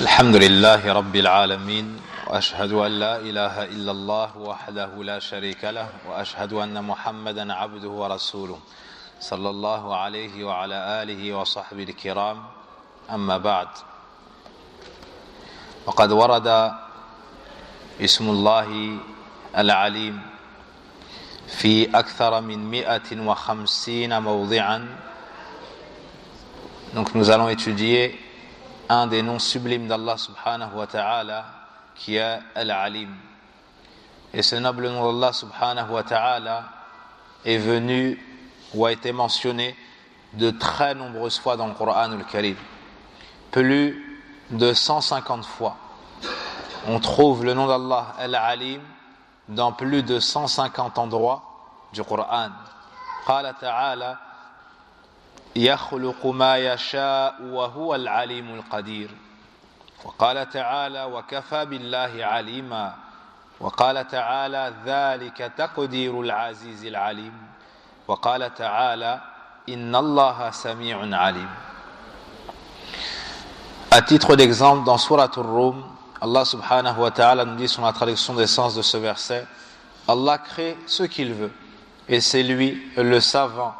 الحمد لله رب العالمين وأشهد أن لا إله إلا الله وحده لا شريك له وأشهد أن محمدا عبده ورسوله صلى الله عليه وعلى آله وصحبه الكرام أما بعد وقد ورد اسم الله العليم في أكثر من 150 موضعا. Donc nous allons étudier un des noms sublimes d'Allah subhanahu wa ta'ala qui est Al-Alim. Et ce noble nom d'Allah subhanahu wa ta'ala est venu ou a été mentionné de très nombreuses fois dans le Coran al-Karim. Plus de 150 fois. On trouve le nom d'Allah Al-Alim dans plus de 150 endroits du Coran. Qala ta'ala يخلق ما يشاء وهو العليم القدير وقال تعالى وكفى بالله عليما وقال تعالى ذلك تقدير العزيز العليم وقال تعالى إن الله سميع عليم. À titre d'exemple, dans Surat Ar-Rum, Allah subhanahu wa ta'ala nous dit sur la traduction des sens de ce verset: Allah crée ce qu'il veut et c'est lui le savant,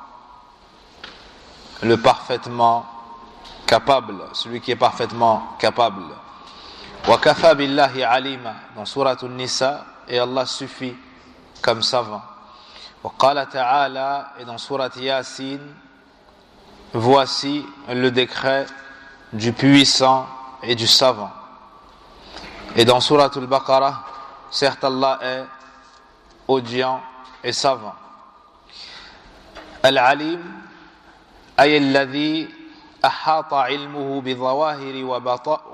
le parfaitement capable, celui qui est parfaitement capable. Wa kafa billahi alima dans Surat An-Nisa, et Allah suffit comme savant. Wa qala ta'ala, et dans Surat Yasin, voici le décret du puissant et du savant. Et dans Surat Al-Baqarah, certes Allah est audient et savant. Al-Alim أي الذي أحاط علمه بالظواهر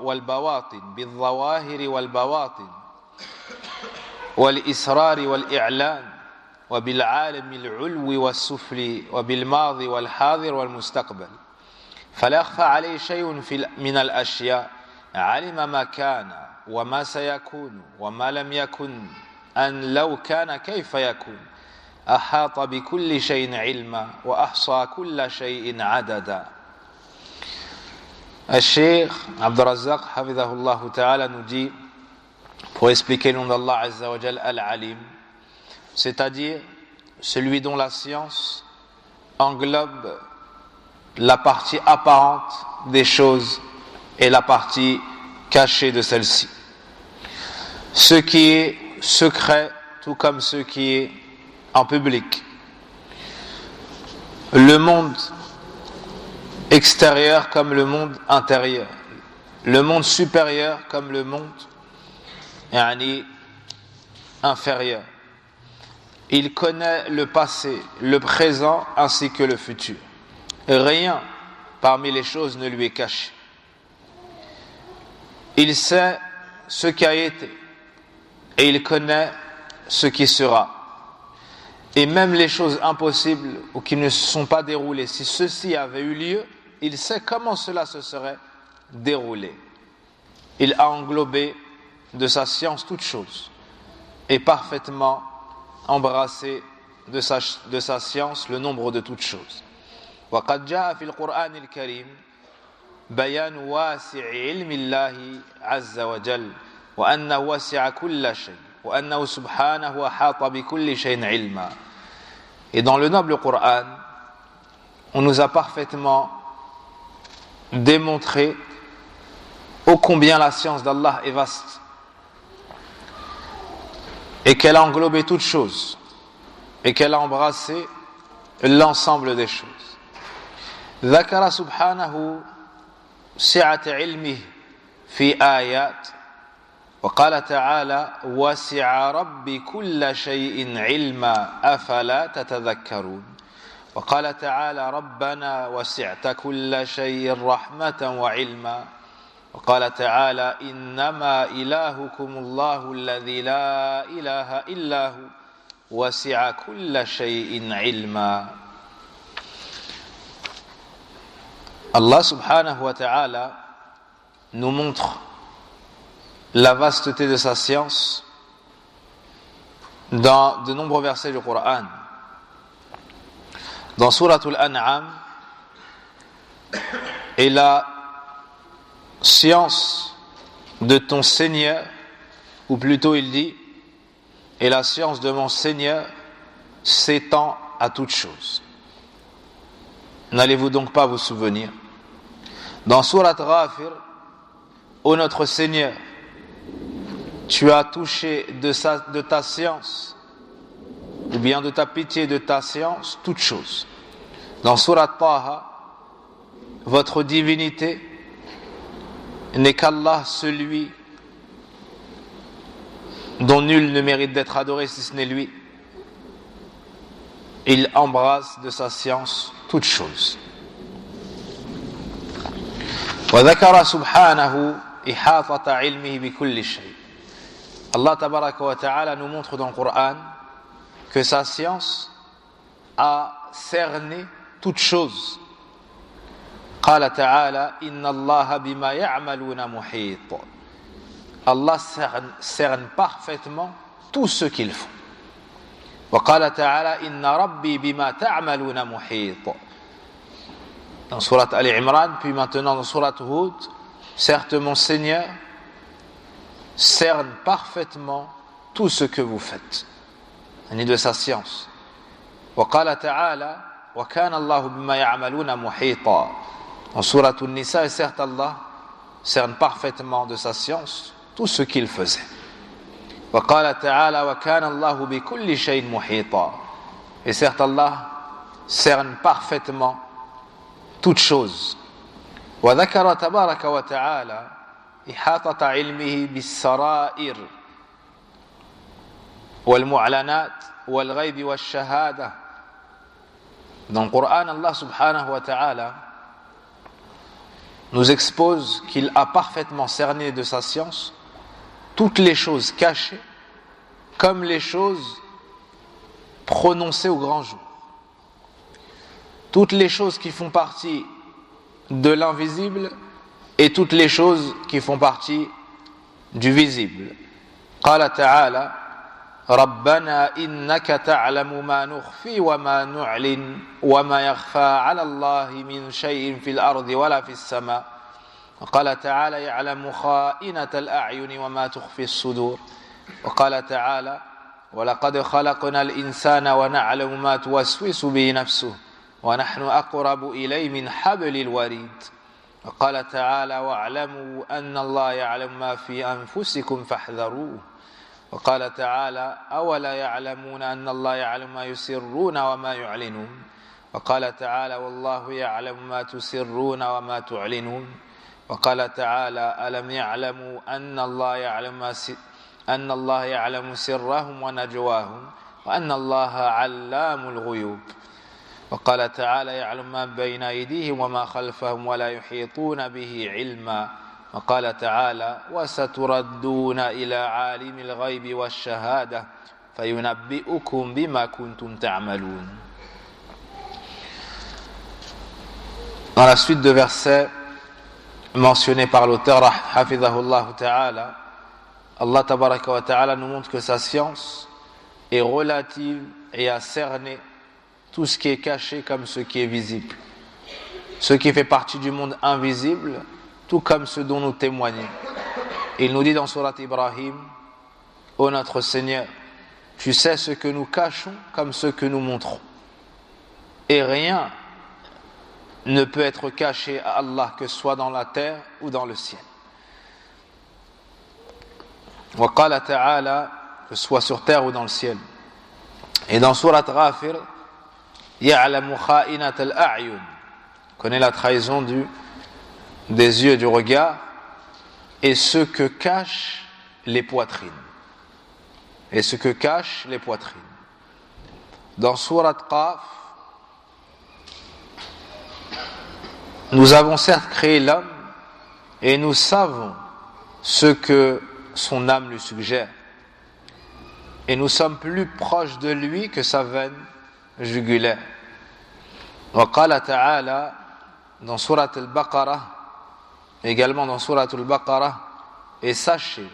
والبواطن بالظواهر والبواطن والإسرار والإعلان وبالعالم العلوي والسفلي وبالماضي والحاضر والمستقبل فلا يخفى عليه شيء من الأشياء علم ما كان وما سيكون وما لم يكن أن لو كان كيف يكون أحاط بكل شيء علما وأحصى كل شيء عددا. Al-Sheikh Abdul Razzaq hafidhahullah ta'ala nous dit, pour expliquer le nom d'Allah Azza wa Jal, Al-Alim, c'est-à-dire celui dont la science englobe la partie apparente des choses et la partie cachée de celle-ci, ce qui est secret tout comme ce qui est en public, le monde extérieur comme le monde intérieur, le monde supérieur comme le monde inférieur. Il connaît le passé, le présent ainsi que le futur. Rien parmi les choses ne lui est caché. Il sait ce qui a été et il connaît ce qui sera. Et même les choses impossibles ou qui ne se sont pas déroulées, si ceci avait eu lieu, il sait comment cela se serait déroulé. Il a englobé de sa science toutes choses et parfaitement embrassé de sa science le nombre de toutes choses. وقد جاء في القرآن الكريم بيان واسع علم الله عز وجل وأنه وسع كل شيء وأنه سبحانه أحاط بكل شيء علما. Et dans le noble Coran, on nous a parfaitement démontré ô combien la science d'Allah est vaste et qu'elle a englobé toutes choses et qu'elle a embrassé l'ensemble des choses. ذكر سبحانه سعة علمه في آيات وقال تعالى وسع ربي كل شيء علما أفلا تتذكرون وقال تعالى ربنا وسعت كل شيء رحمة وعلما وقال تعالى إنما إلهكم الله الذي لا إله إلا هو وسع كل شيء علما. Allah subhanahu wa ta'ala nous montre la vasteté de sa science dans de nombreux versets du Coran. Dans Surat Al-An'am, et la science de ton Seigneur, ou plutôt il dit, et la science de mon Seigneur s'étend à toutes choses. N'allez-vous donc pas vous souvenir? Dans Surat Ghafir, ô notre Seigneur, tu as touché de ta science, ou bien de ta pitié, de ta science, toutes choses. Dans Surat Taha, votre divinité n'est qu'Allah, celui dont nul ne mérite d'être adoré si ce n'est lui. Il embrasse de sa science toutes choses. وذكر سبحانه إحاطة علمه بكل شيء. Allah tabaraka wa ta'ala nous montre dans le Coran que sa science a cerné toutes choses. قال تعالى إن الله بما يعملون محيط. Allah cerne parfaitement tout ce qu'ils font. وقال تعالى إن ربي بما تعملون محيط. Dans Surat Al-Imran, puis maintenant dans Surat Hud, certes mon Seigneur cerne parfaitement tout ce que vous faites. Il est de sa science. وقال تعالى وكان الله بما يعملون محيطا. Dans Surat An-Nisa, certes Allah cerne parfaitement de sa science tout ce qu'il faisait. وقال تعالى وكان الله بكل شيء محيطا. Et certes Allah cerne parfaitement toutes choses. وذكر تبارك وتعالى إحاطة علمه بالسرائر والمعلنات والغيب والشهادة. Dans le Coran, Allah subhanahu wa ta'ala nous expose qu'il a parfaitement cerné de sa science toutes les choses cachées comme les choses prononcées au grand jour. Toutes les choses qui font partie de l'invisible et toutes les choses qui font partie du visible. قال تعالى ربنا إنك تعلم ما نخفي وما نعلن وما يخفى على الله من شيء في الأرض ولا في السماء. وقال تعالى يعلم خائنة الأعين وما تخفي الصدور. وقال تعالى ولقد خلقنا الإنسان ونعلم ما توسوس به نفسه ونحن أقرب إليه من حبل الوريد. وقال تعالى واعلموا أن الله يعلم ما في أنفسكم فاحذروه. وقال تعالى أولا يعلمون أن الله يعلم ما يسرون وما يعلنون. وقال تعالى والله يعلم ما تسرون وما تعلنون. وقال تعالى ألم يعلموا أن الله يعلم سرهم ونجواهم وأن الله علام الغيوب. وقال تعالى يعلم ما بين أيديهم وما خلفهم ولا يحيطون به علما. وقال تعالى وستردون إلى عالم الغيب والشهادة فينبئكم بما كنتم تعملون. Dans la suite de versets mentionnés par l'auteur Hafidhahullah Ta'ala, Allah Tabaraka wa Ta'ala nous montre que sa science est relative et a cerné tout ce qui est caché comme ce qui est visible, ce qui fait partie du monde invisible tout comme ce dont nous témoignons. Il nous dit dans Surat Ibrahim, ô notre Seigneur, tu sais ce que nous cachons comme ce que nous montrons, et rien ne peut être caché à Allah, que ce soit dans la terre ou dans le ciel. Wa qala ta'ala, que ce soit sur terre ou dans le ciel. Et dans Surat Ghafir, ya'lamu kha'inat al-a'yun, connaît la trahison des yeux, du regard, et ce que cachent les poitrines. Et ce que cachent les poitrines. Dans Surat Qaf, nous avons certes créé l'homme et nous savons ce que son âme lui suggère. Et nous sommes plus proches de lui que sa veine jugulaire. Wa qala ta'ala, dans Surat Al-Baqarah, également dans Surat Al-Baqarah, et sachez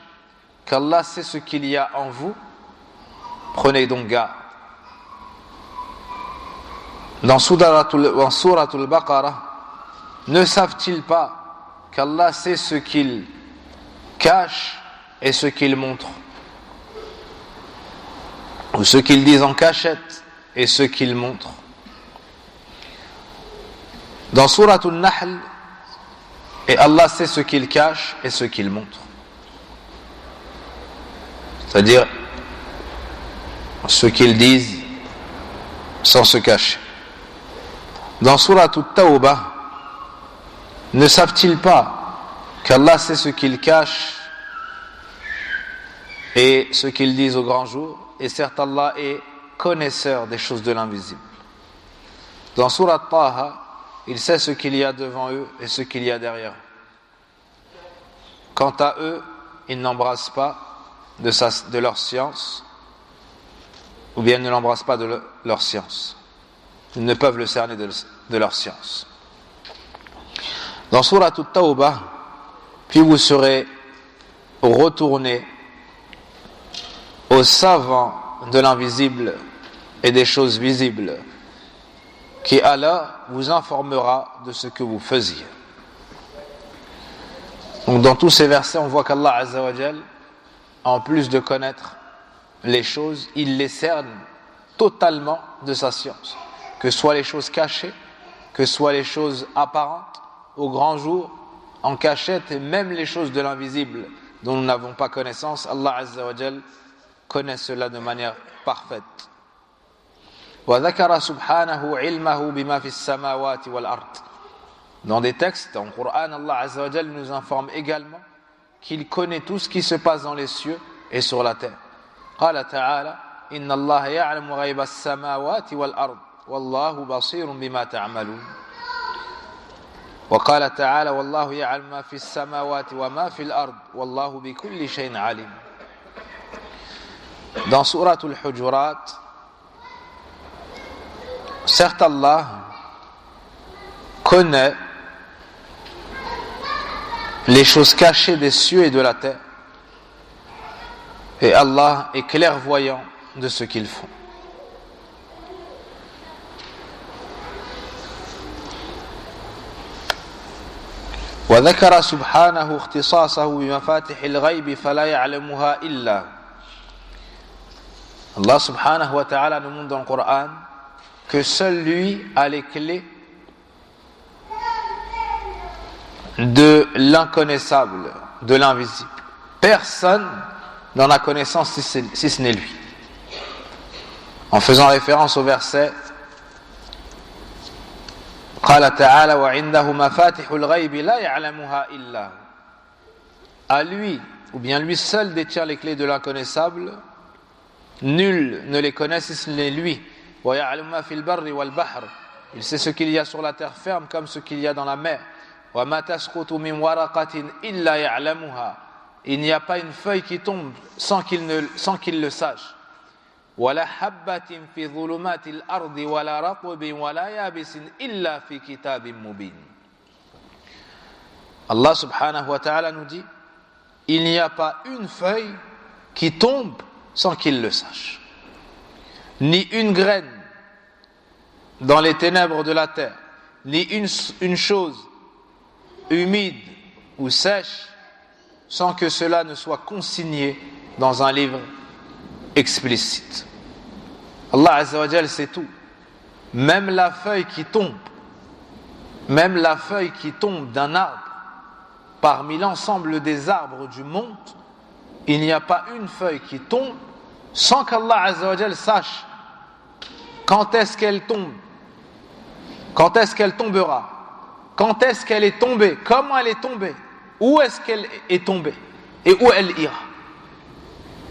qu'Allah sait ce qu'il y a en vous, prenez donc garde. Dans Surat Al-Baqarah, ne savent-ils pas qu'Allah sait ce qu'ils cachent et ce qu'ils montrent, ou ce qu'ils disent en cachette et ce qu'ils montrent. Dans Surat Al-Nahl, et Allah sait ce qu'ils cachent et ce qu'ils montrent. C'est-à-dire ce qu'ils disent sans se cacher. Dans Surat At-Tawbah, ne savent-ils pas qu'Allah sait ce qu'ils cachent et ce qu'ils disent au grand jour? Et certes, Allah est connaisseur des choses de l'invisible. Dans Surat Taha, il sait ce qu'il y a devant eux et ce qu'il y a derrière eux. Quant à eux, ils n'embrassent pas de leur science, ou bien ne l'embrassent pas de leur science. Ils ne peuvent le cerner de leur science. Dans Surat At-Tawbah, puis vous serez retournés aux savants de l'invisible et des choses visibles, qui Allah vous informera de ce que vous faisiez. Donc dans tous ces versets, on voit qu'Allah Azza wa Jal, en plus de connaître les choses, il les cerne totalement de sa science, que ce soit les choses cachées, que ce soit les choses apparentes, au grand jour, en cachette, et même les choses de l'invisible dont nous n'avons pas connaissance, Allah Azza wa Jal connaît cela de manière parfaite. وذكر سبحانه علمه بما في السماوات والأرض. Dans des textes, dans le Coran, Allah Azza wa Jal nous informe également qu'il connaît tout ce qui se passe dans les cieux et sur la terre. قال تعالى إن الله يعلم غيب السماوات والأرض والله بصير بما تعملون. وقال تعالى والله يعلم ما في السماوات وما في الأرض والله بكل شيء عليم. Dans Surat Al-Hujurat, certes Allah connaît les choses cachées des cieux et de la terre, et Allah est clairvoyant de ce qu'ils font. وذكر سبحانه اختصاصه بمفاتح الغيب فلا يعلمها إلا. Allah subhanahu wa ta'ala nous montre dans le Coran que seul lui a les clés de l'inconnaissable, de l'invisible. Personne n'en a connaissance si ce n'est lui. En faisant référence au verset قال تعالى وعنده مفاتح الغيب لا يعلمها إلا. À lui, ou bien lui seul détient les clés de l'inconnaissable. Nul ne les connaît si ce n'est lui. وَيَعْلَمُ مَا فِي الْبَرِّ وَالْبَحْرِ. Il sait ce qu'il y a sur la terre ferme comme ce qu'il y a dans la mer. وَمَا تَسْقُطُ مِنْ وَرَقَةٍ إِلَّا يَعْلَمُهَا. Il n'y a pas une feuille qui tombe sans qu'il le sache. وَلَا حَبَّةٍ فِي ظُلُمَاتِ الْأَرْضِ وَلَا رَطْبٍ وَلَا يَابِسٍ إِلَّا فِي كِتَابٍ مُبِينٍ. Allah subhanahu wa ta'ala nous dit, il n'y a pas une feuille qui tombe sans qu'il le sache, ni une graine dans les ténèbres de la terre, ni une chose humide ou sèche sans que cela ne soit consigné dans un livre explicite. Allah Azza wa Jal sait tout, même la feuille qui tombe d'un arbre parmi l'ensemble des arbres du monde. Il n'y a pas une feuille qui tombe sans qu'Allah Azza wa Jal sache quand est-ce qu'elle tombe, quand est-ce qu'elle tombera, quand est-ce qu'elle est tombée, comment elle est tombée, où est-ce qu'elle est tombée et où elle ira.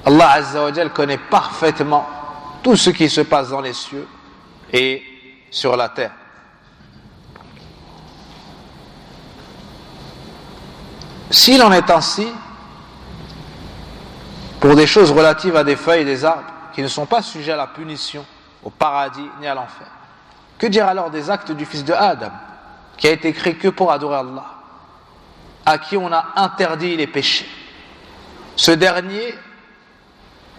Allah Azza wa Jal connaît parfaitement tout ce qui se passe dans les cieux et sur la terre. S'il en est ainsi, pour des choses relatives à des feuilles et des arbres qui ne sont pas sujets à la punition, au paradis ni à l'enfer, que dire alors des actes du fils de Adam, qui a été créé que pour adorer Allah, à qui on a interdit les péchés? Ce dernier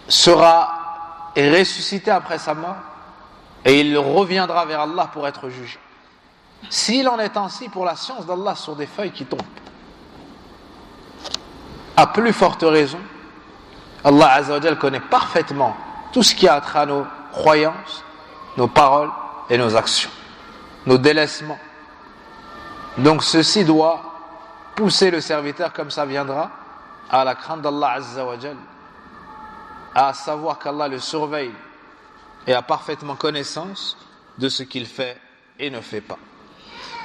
sera ressuscité après sa mort et il reviendra vers Allah pour être jugé. S'il en est ainsi pour la science d'Allah sur des feuilles qui tombent, à plus forte raison, Allah Azza wa Jal connaît parfaitement tout ce qui a trait à nos croyances, nos paroles et nos actions, nos délaissements. Donc ceci doit pousser le serviteur, comme ça viendra, à la crainte d'Allah Azza wa Jal, à savoir qu'Allah le surveille et a parfaitement connaissance de ce qu'il fait et ne fait pas.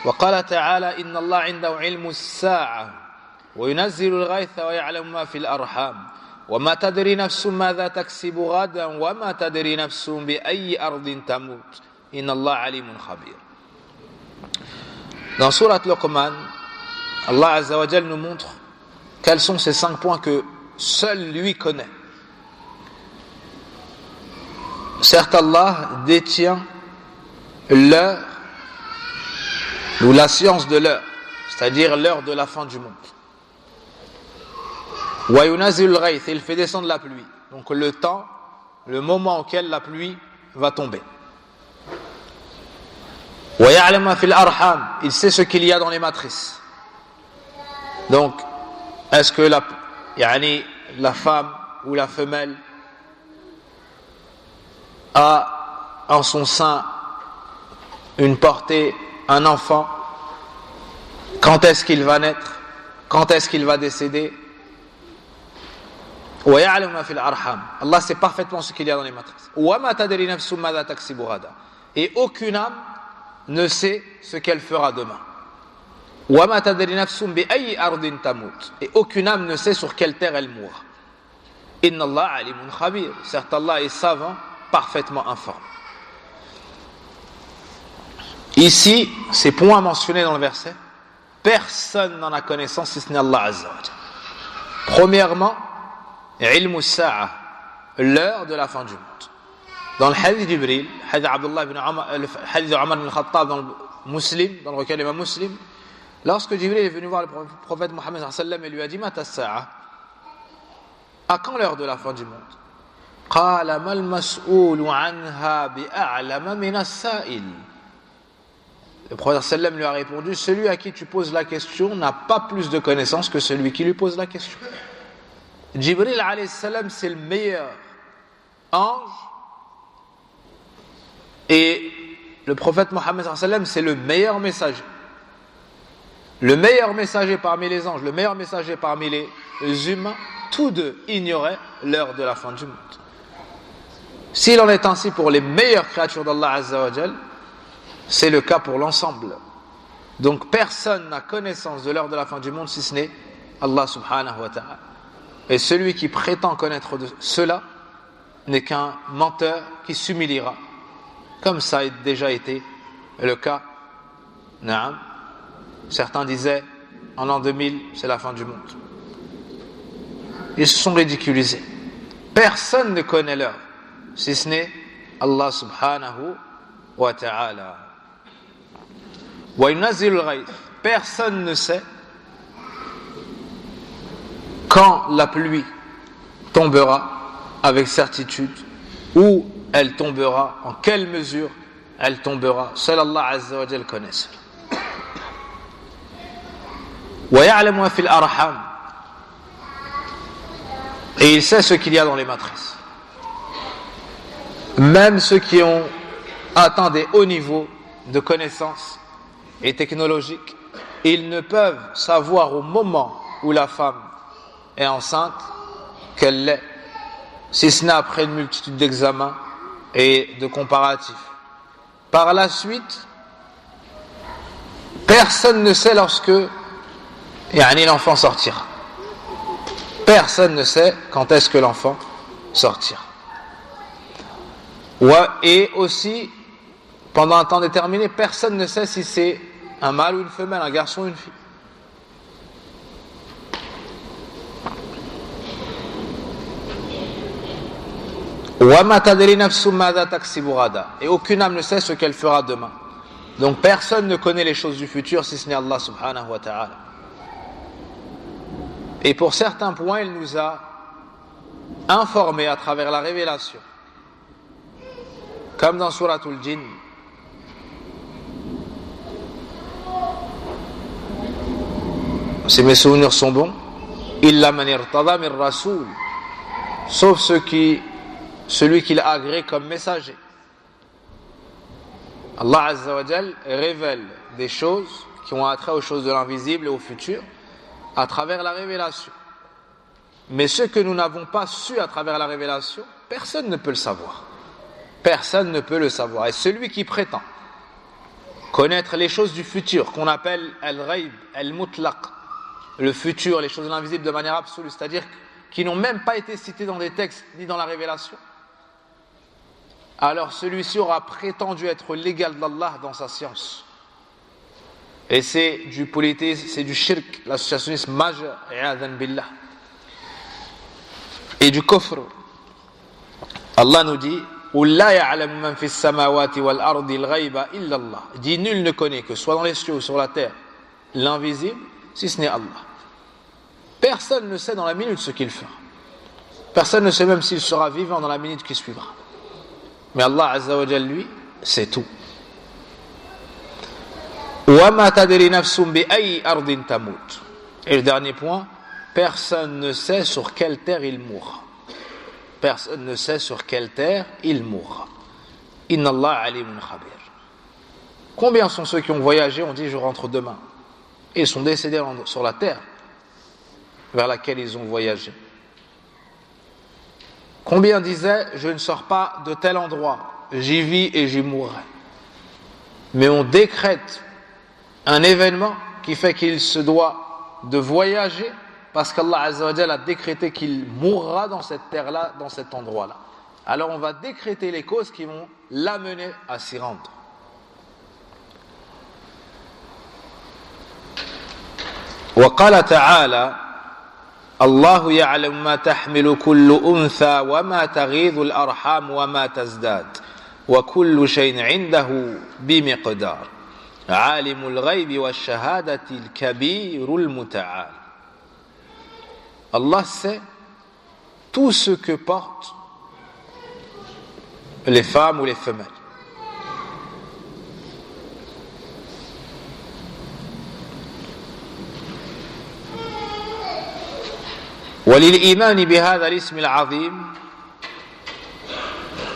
وقال تعالى إن الله عنده علم الساعة وينزل الغيث ويعلم ما في الأرحام وما تدري نفس ماذا تكسب غدا وما تدري نفس بأي أرض تموت إن الله عليم خبير. Dans Surat Luqman, Allah Azza wa Jal nous montre quels sont ces 5 points que seul lui connaît. Certes, Allah détient l'heure ou la science de l'heure, c'est-à-dire l'heure de la fin du monde. Wa yunazil al-ghayth, il fait descendre la pluie. Donc le temps, le moment auquel la pluie va tomber. Wa ya'lamu ma fil arham, il sait ce qu'il y a dans les matrices. Donc, est-ce que la femme ou la femelle a en son sein une portée, un enfant? Quand est-ce qu'il va naître? Quand est-ce qu'il va décéder? Allah sait parfaitement ce qu'il y a dans les matrices. Et aucune âme ne sait ce qu'elle fera demain. Et aucune âme ne sait sur quelle terre elle mourra. Inna Allah alimun khabir. Certes, Allah est savant, parfaitement informé. Ici, ces points mentionnés dans le verset, personne n'en a connaissance si ce n'est Allah Azza wa Jalla. Premièrement, ilmu sa'a, l'heure de la fin du monde. Dans le hadith d'Jibril, hadith le hadith d'Omar ibn Khattab dans le Muslim, dans le recueil d'Imam Muslim, lorsque Jibril est venu voir le prophète Mohammed sallallahu alayhi wa sallam et lui a dit Mata sa'a, à quand l'heure de la fin du monde? Qala mal mas'oulu anha bi'a'lama min as-sa'il. Le prophète sallallahu alayhi wa sallam lui a répondu, celui à qui tu poses la question n'a pas plus de connaissances que celui qui lui pose la question. Jibril alayhi salam, c'est le meilleur ange, et le prophète Mohammed sallallahu alayhi wa sallam, c'est le meilleur messager. Le meilleur messager parmi les anges, le meilleur messager parmi les humains, tous deux ignoraient l'heure de la fin du monde. S'il en est ainsi pour les meilleures créatures d'Allah Azza wa Jal, c'est le cas pour l'ensemble. Donc personne n'a connaissance de l'heure de la fin du monde si ce n'est Allah subhanahu wa ta'ala. Et celui qui prétend connaître de cela n'est qu'un menteur qui s'humiliera, comme ça a déjà été le cas. Naam. Certains disaient en l'an 2000 c'est la fin du monde. Ils se sont ridiculisés. Personne ne connaît l'heure si ce n'est Allah subhanahu wa ta'ala. Wa yunazzilu al-ghayth, personne ne sait quand la pluie tombera avec certitude, où elle tombera, en quelle mesure elle tombera. Seul Allah Azza wa Jal connaît cela. Wa ya'lamu ma fil arham, et il sait ce qu'il y a dans les matrices. Même ceux qui ont atteint des hauts niveaux de connaissances et technologiques, ils ne peuvent savoir au moment où la femme est enceinte qu'elle l'est, si ce n'est après une multitude d'examens et de comparatifs. Par la suite, personne ne sait lorsque l'enfant sortira. Personne ne sait quand est-ce que l'enfant sortira. Et aussi, pendant un temps déterminé, personne ne sait si c'est un mâle ou une femelle, un garçon ou une fille. Et aucune âme ne sait ce qu'elle fera demain. Donc personne ne connaît les choses du futur si ce n'est Allah subhanahu wa ta'ala. Et pour certains points, il nous a informés à travers la révélation. Comme dans Suratul Jinn. Si mes souvenirs sont bons, illa man irtada min rasoul, sauf celui qu'il a agréé comme messager. Allah Azza wa Jal révèle des choses qui ont attrait aux choses de l'invisible et au futur à travers la révélation. Mais ce que nous n'avons pas su à travers la révélation, personne ne peut le savoir. Personne ne peut le savoir. Et celui qui prétend connaître les choses du futur, qu'on appelle al-ghaib, al-mutlaq, le futur, les choses de l'invisible de manière absolue, c'est-à-dire qui n'ont même pas été citées dans des textes ni dans la révélation, alors celui-ci aura prétendu être l'égal d'Allah dans sa science. Et c'est du polythéisme, c'est du shirk, l'associationnisme majeur, i'adhan billah, et du kufr. Allah nous dit la ya'lamu man fis samawati wal ardi al-ghayba illa Allah. Dit nul ne connaît, que soit dans les cieux ou sur la terre, l'invisible, si ce n'est Allah. Personne ne sait dans la minute ce qu'il fera. Personne ne sait même s'il sera vivant dans la minute qui suivra. Mais Allah Azza wa Jalla, lui, c'est tout. Wa ma tadri nafsun bi ayyi ardin tamut. Et le dernier point, personne ne sait sur quelle terre il mourra. Personne ne sait sur quelle terre il mourra. Inna Allah alimun khabir. Combien sont ceux qui ont voyagé, ont dit je rentre demain, et ils sont décédés sur la terre vers laquelle ils ont voyagé? Combien disaient je ne sors pas de tel endroit, j'y vis et j'y mourrai? Mais on décrète un événement qui fait qu'il se doit de voyager parce qu'Allah Azza wa Jalla a décrété qu'il mourra dans cette terre-là, dans cet endroit-là. Alors on va décréter les causes qui vont l'amener à s'y rendre. وقال تعالى الله يعلم ما تحمل كل أنثى وما تغيض الأرحام وما تزداد وكل شيء عنده بمقدار عالم الغيب والشهادة الكبير المتعال. Allah sait tout ce que portent les femmes ou les femelles. وللإيمان بهذا الاسم العظيم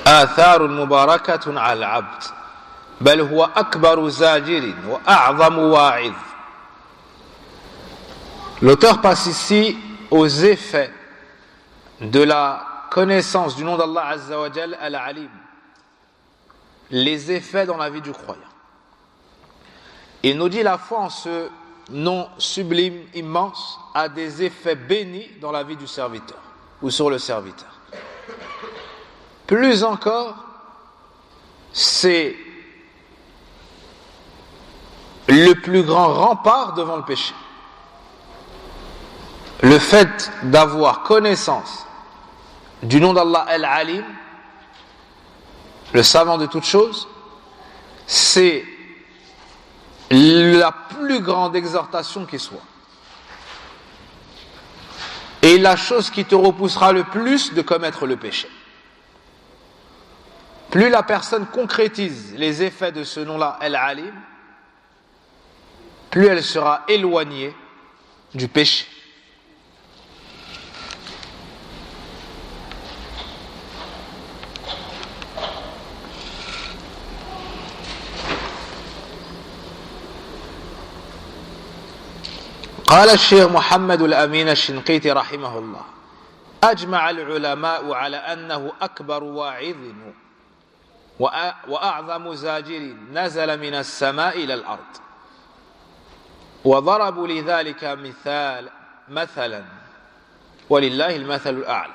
آثار مباركة على العبد بل هو أكبر زاجر وأعظم واعظ. L'auteur passe ici aux effets de la connaissance du nom d'Allah Azza wa Jal Al-Alim, les effets dans la vie du croyant. Il nous dit la foi en ce nom sublime, immense, a des effets bénis dans la vie du serviteur ou sur le serviteur. Plus encore, c'est le plus grand rempart devant le péché. Le fait d'avoir connaissance du nom d'Allah Al-Alim, le savant de toutes choses, c'est la plus grande exhortation qui soit. Et la chose qui te repoussera le plus de commettre le péché. Plus la personne concrétise les effets de ce nom-là, Al-Alim, plus elle sera éloignée du péché. قال الشيخ محمد الأمين الشنقيطي رحمه الله أجمع العلماء على أنه أكبر واعظ وأعظم زاجر نزل من السماء إلى الأرض وضربوا لذلك مثلا ولله المثل الأعلى.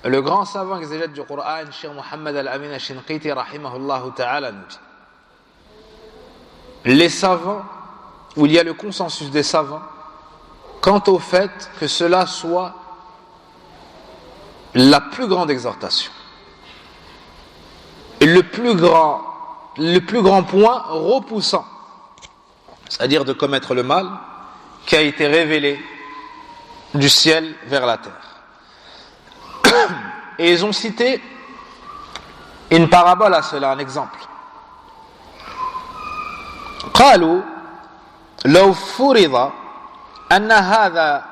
Le grand savant exégète du Coran, Cheikh Mohammed Al-Amin Al-Shinqiti rahimahullah ta'ala, nous dit: les savants, où il y a le consensus des savants quant au fait que cela soit la plus grande exhortation et le plus grand point repoussant, c'est-à-dire de commettre le mal, qui a été révélé du ciel vers la terre. Et ils ont cité une parabole à cela, un exemple. قالوا لو فرض أن هذا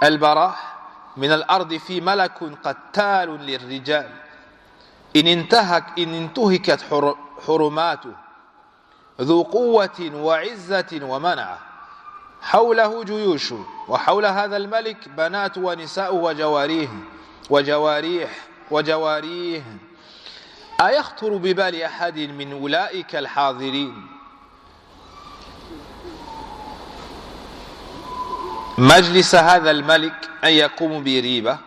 البراح من الأرض في ملك قتال للرجال إن انتهكت حرماته ذو قوة وعزة ومنعة حوله جيوش وحول هذا الملك بنات ونساء وجواريه أيخطر ببال أحد من أولئك الحاضرين مجلس هذا الملك أن يقوم بريبة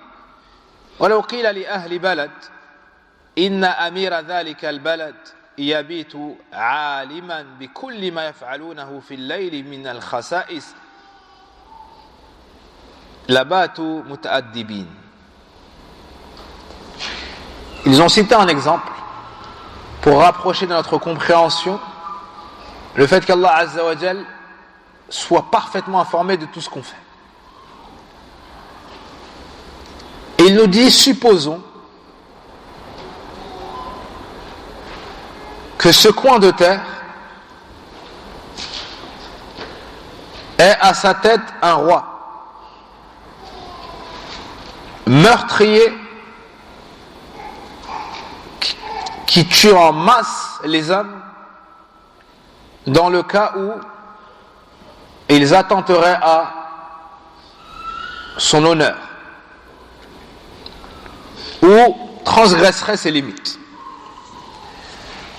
ولو قيل لأهل بلد إن أمير ذلك البلد يبيت عالما بكل ما يفعلونه في الليل من الخسائس لباتوا متأدبين. Ils ont cité un exemple pour rapprocher de notre compréhension le fait qu'Allah Azza wa Jal soit parfaitement informé de tout ce qu'on fait. Et il nous dit, supposons que ce coin de terre ait à sa tête un roi meurtrier qui tue en masse les hommes dans le cas où ils attenteraient à son honneur ou transgresseraient ses limites.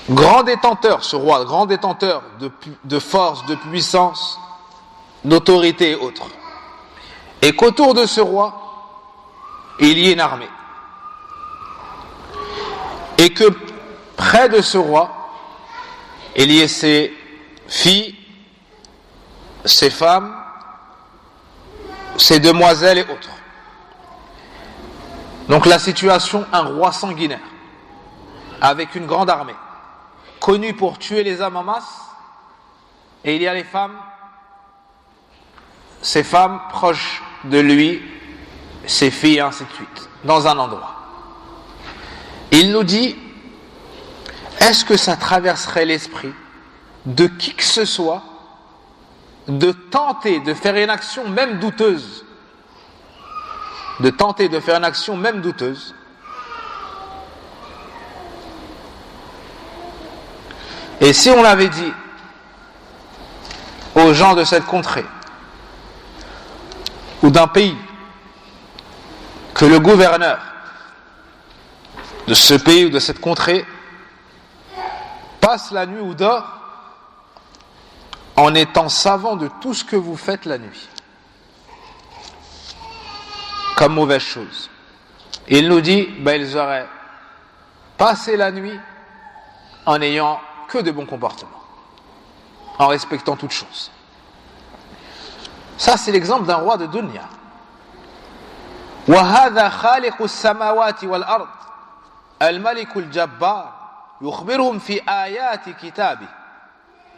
Grand détenteur, ce roi, grand détenteur de force, de puissance, d'autorité et autres. Et qu'autour de ce roi, il y ait une armée. Et que près de ce roi, il y ait ses filles, ses femmes, ses demoiselles et autres. Donc la situation, un roi sanguinaire, avec une grande armée, connu pour tuer les hommes en masse, et il y a les femmes, ces femmes proches de lui, ses filles et ainsi de suite, dans un endroit. Il nous dit, est-ce que ça traverserait l'esprit de qui que ce soit de tenter de faire une action même douteuse, Et si on avait dit aux gens de cette contrée ou d'un pays que le gouverneur de ce pays ou de cette contrée passe la nuit ou dort en étant savant de tout ce que vous faites la nuit comme mauvaise chose, il nous dit, ils auraient passé la nuit en n'ayant que de bons comportements, en respectant toutes choses. Ça, c'est l'exemple d'un roi de dunya. وهذا خالق السماوات والأرض الملك الجبار يخبرهم في آيات كتابه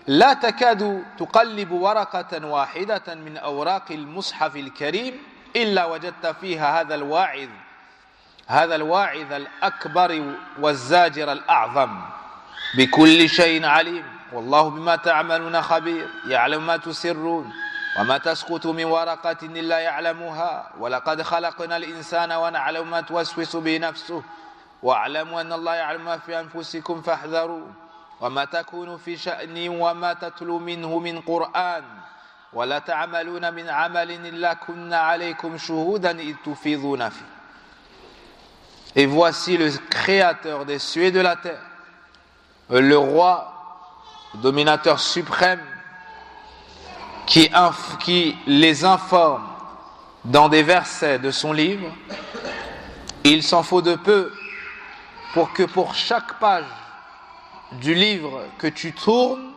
لا تكاد تقلب ورقة واحدة من أوراق المصحف الكريم إلا وجدت فيها هذا الواعظ الأكبر والزاجر الأعظم بكل شيء عليم والله بما تعملون خبير يعلم ما تسرون وما تسقط من ورقة إلا يعلمها ولقد خلقنا الإنسان ونعلم ما توسوس به نفسه واعلموا أن الله يعلم ما في أنفسكم فاحذروا وما تكون في شأن وما تتلو منه من قرآن ولا تعملون من عمل إلا كنا عليكم شهودا إذ تفيضون فيه. Et voici le créateur des cieux et de la terre, le roi, dominateur suprême, qui les informe dans des versets de son livre. Il s'en faut de peu pour que pour chaque page du livre que tu tournes,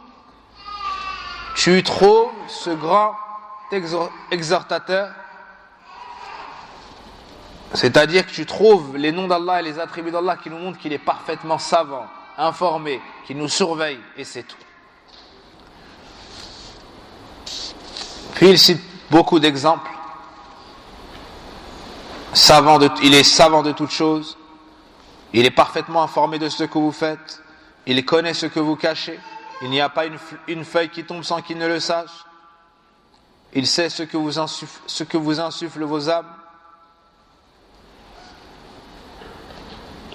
tu trouves ce grand exhortateur, c'est-à-dire que tu trouves les noms d'Allah et les attributs d'Allah qui nous montrent qu'il est parfaitement savant, informé, qu'il nous surveille, et c'est tout. Puis il cite beaucoup d'exemples. Il est savant de toutes choses, il est parfaitement informé de ce que vous faites, il connaît ce que vous cachez, il n'y a pas une feuille qui tombe sans qu'il ne le sache. Il sait ce que vous insuffle vos âmes.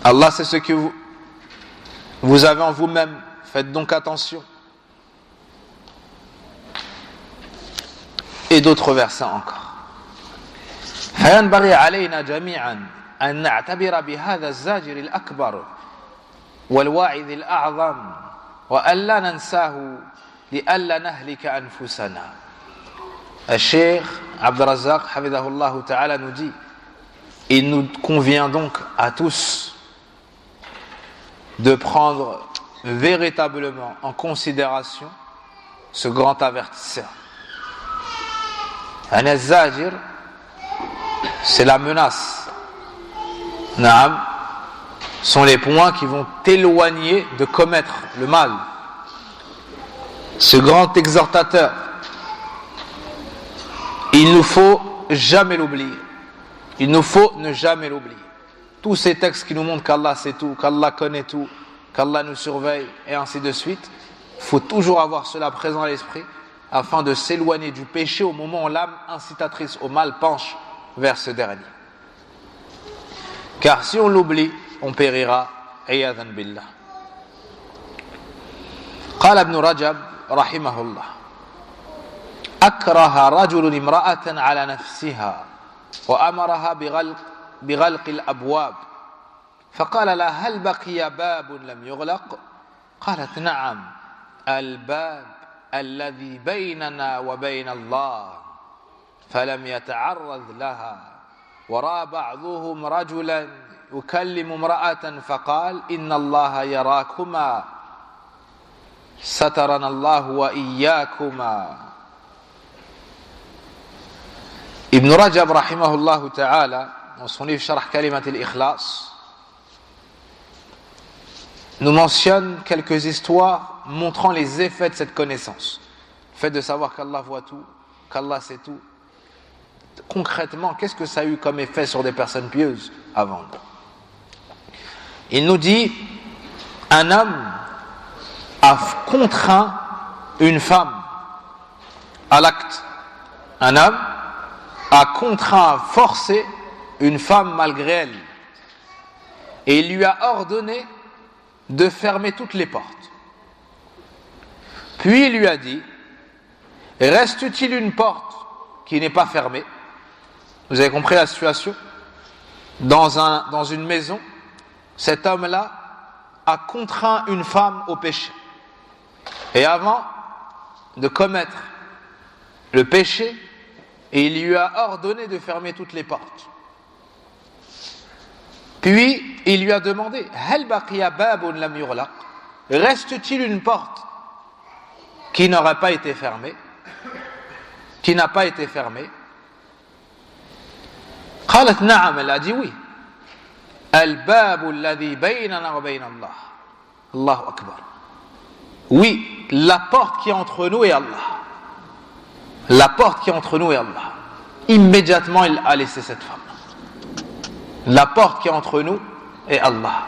Allah sait ce que vous avez en vous-même. Faites donc attention. Et d'autres versets encore. فينبغي علينا جميعا أن نعتبر بهذا الزاجر الأكبر والواعظ الأعظم وألا ننساه لألا نهلك أنفسنا. Cheikh Abd Razzaq Hafidahullah Ta'ala nous dit: il nous convient donc à tous de prendre véritablement en considération ce grand avertisseur. Un zajir, c'est la menace. Naam, sont les points qui vont t'éloigner de commettre le mal. Ce grand exhortateur, il nous faut jamais l'oublier. Il nous faut ne jamais l'oublier. Tous ces textes qui nous montrent qu'Allah sait tout, qu'Allah connaît tout, qu'Allah nous surveille, et ainsi de suite, il faut toujours avoir cela présent à l'esprit afin de s'éloigner du péché au moment où l'âme incitatrice au mal penche vers ce dernier. Car si on l'oublie, on périra. Iyadhan billah. قال ابن رجب رحمه الله: أكره رجل امرأة على نفسها وأمرها بغلق الأبواب فقال لها: هل بقي باب لم يغلق؟ قالت: نعم، الباب الذي بيننا وبين الله. فلم يتعرض لها. ورأى بعضهم رجلا يكلم امرأة فقال: إن الله يراكما سترنا الله وإياكما. Ibn Rajab rahimahullah ta'ala, dans son livre Sharh Kalimat al-Ikhlas, nous mentionne quelques histoires montrant les effets de cette connaissance. Le fait de savoir qu'Allah voit tout, qu'Allah sait tout. Concrètement, qu'est-ce que ça a eu comme effet sur des personnes pieuses avant nous? Il nous dit: un homme a contraint une femme à l'acte. Un homme a contraint, forcé une femme malgré elle. Et il lui a ordonné de fermer toutes les portes. Puis il lui a dit: reste-t-il une porte qui n'est pas fermée? Vous avez compris la situation? Dans une maison, cet homme-là a contraint une femme au péché. Et avant de commettre le péché, il lui a ordonné de fermer toutes les portes. Puis il lui a demandé: Hal baqiya babun lam yughlaq? Reste-t-il une porte qui n'aurait pas été fermée, qui n'a pas été fermée? قالت نعم, elle a dit oui. الباب الذي بيننا وبين الله. Allahu Akbar. Oui, la porte qui est entre nous et Allah. La porte qui est entre nous et Allah. Immédiatement, il a laissé cette femme. La porte qui est entre nous et Allah.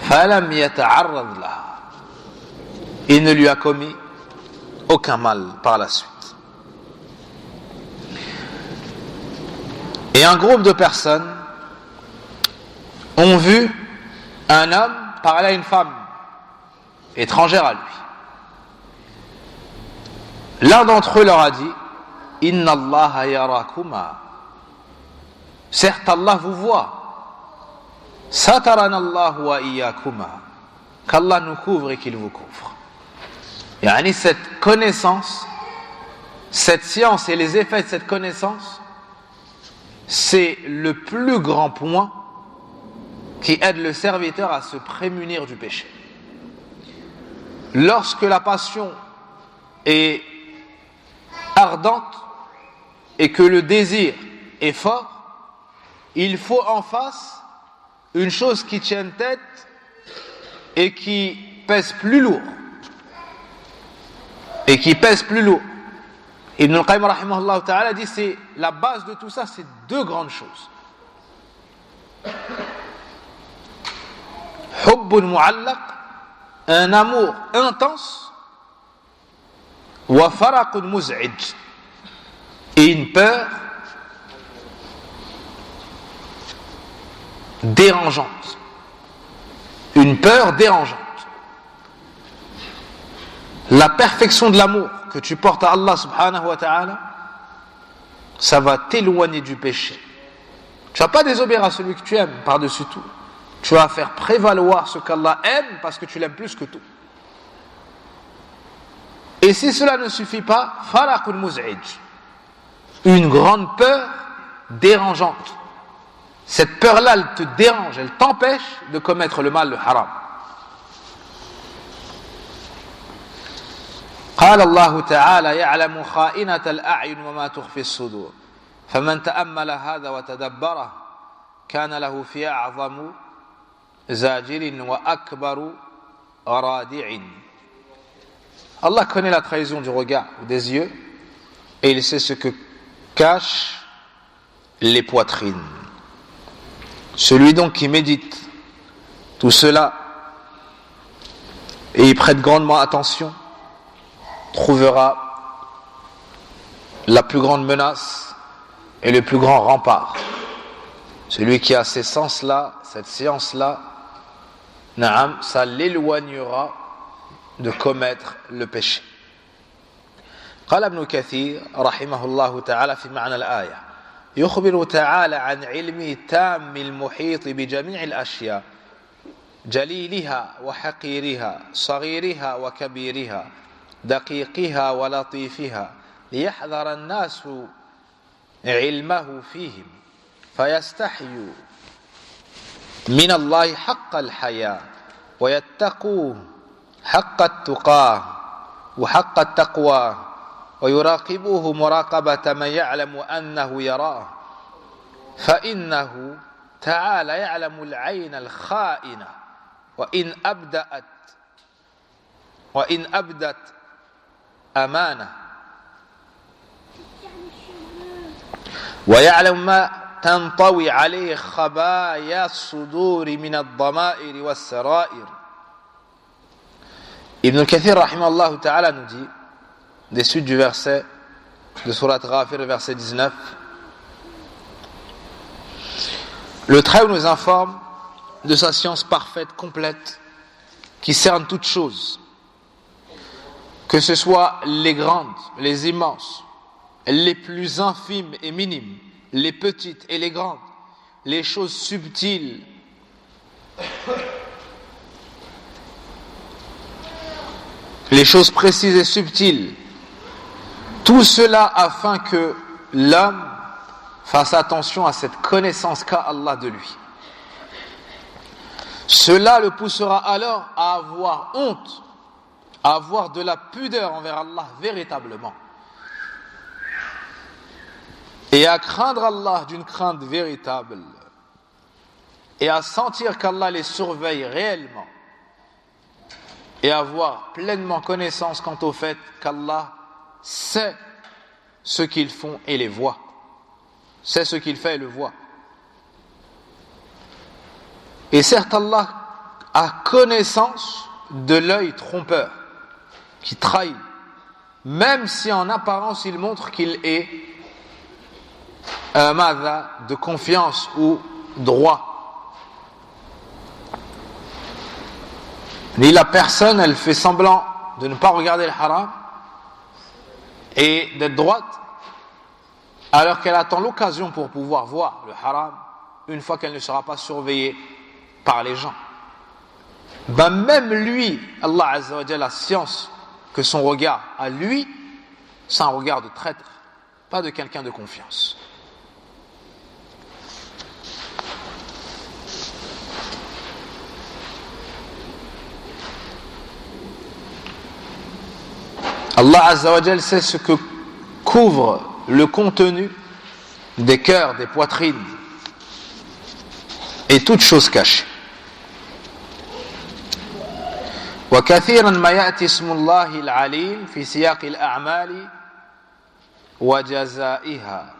فَلَمْ يَتَعَرَّضْ لَهَا. Il ne lui a commis aucun mal par la suite. Et un groupe de personnes ont vu un homme parler à une femme étrangère à lui. L'un d'entre eux leur a dit: Inna Allah yarakuma. Certes, Allah vous voit. Satarana Allah wa iyakuma. Qu'Allah nous couvre et qu'il vous couvre. Yani cette connaissance, cette science et les effets de cette connaissance, c'est le plus grand point qui aide le serviteur à se prémunir du péché. Lorsque la passion est ardente et que le désir est fort, il faut en face une chose qui tienne tête et qui pèse plus lourd. Et qui pèse plus lourd. Ibn al-Qayyim rahimahullah ta'ala dit: c'est la base de tout ça, c'est deux grandes choses. Hubbun mu'allaq, un amour intense, wa faraqun muz'ij, et une peur dérangeante. Une peur dérangeante. La perfection de l'amour que tu portes à Allah subhanahu wa ta'ala, ça va t'éloigner du péché. Tu ne vas pas désobéir à celui que tu aimes par-dessus tout. Tu vas faire prévaloir ce qu'Allah aime parce que tu l'aimes plus que tout. Et si cela ne suffit pas, faraqul muz'ij, une grande peur dérangeante. Cette peur-là, elle te dérange, elle t'empêche de commettre le mal, le haram. قال الله تعالى يعلم خائنة الأعين وما تخفي الصدور فمن تأمل هذا وتدبره كان له في أعظم زاجر وأكبر رادع. Allah connaît la trahison du regard ou des yeux et il sait ce que cachent les poitrines. Celui donc qui médite tout cela et y prête grandement attention trouvera la plus grande menace et le plus grand rempart. Celui qui a ces sens-là, cette science-là, ça l'éloignera de commettre le péché. قال ابن كثير رحمه الله تعالى في معنى الآية يخبر تعالى عن علمه التام المحيط بجميع الأشياء جليلها وحقيرها صغيرها وكبيرها دقيقها ولطيفها ليحذر الناس علمه فيهم فيستحيوا من الله حق الحياء ويتقوه حق التقاه وحق التقوى ويراقبوه مراقبة من يعلم أنه يراه فإنه تعالى يعلم العين الخائنة وإن أبدت أمانة ويعلم ما تنطوي عليه خبايا الصدور من الضمائر والسرائر. Ibn Kathir rahimahullah ta'ala nous dit des suites du verset de Surat Ghafir, verset 19, le Très-Haut nous informe de sa science parfaite, complète, qui cerne toutes choses, que ce soit les grandes, les immenses, les plus infimes et minimes, les petites et les grandes, les choses subtiles, les choses précises et subtiles, tout cela afin que l'homme fasse attention à cette connaissance qu'a Allah de lui. Cela le poussera alors à avoir honte, à avoir de la pudeur envers Allah véritablement, et à craindre Allah d'une crainte véritable, et à sentir qu'Allah les surveille réellement, et avoir pleinement connaissance quant au fait qu'Allah sait ce qu'ils font et les voit, sait ce qu'il fait et le voit. Et certes, Allah a connaissance de l'œil trompeur qui trahit, même si en apparence il montre qu'il est de confiance ou droit. Ni la personne, elle fait semblant de ne pas regarder le haram et d'être droite, alors qu'elle attend l'occasion pour pouvoir voir le haram une fois qu'elle ne sera pas surveillée par les gens. Même lui, Allah Azza wa Jalla a science que son regard à lui, c'est un regard de traître, pas de quelqu'un de confiance. Allah Azza wa Jalla sait ce que couvre le contenu des cœurs, des poitrines et toutes choses cachées. وكثيرا ما يأتي اسم الله العليم في سياق الأعمال وجزائها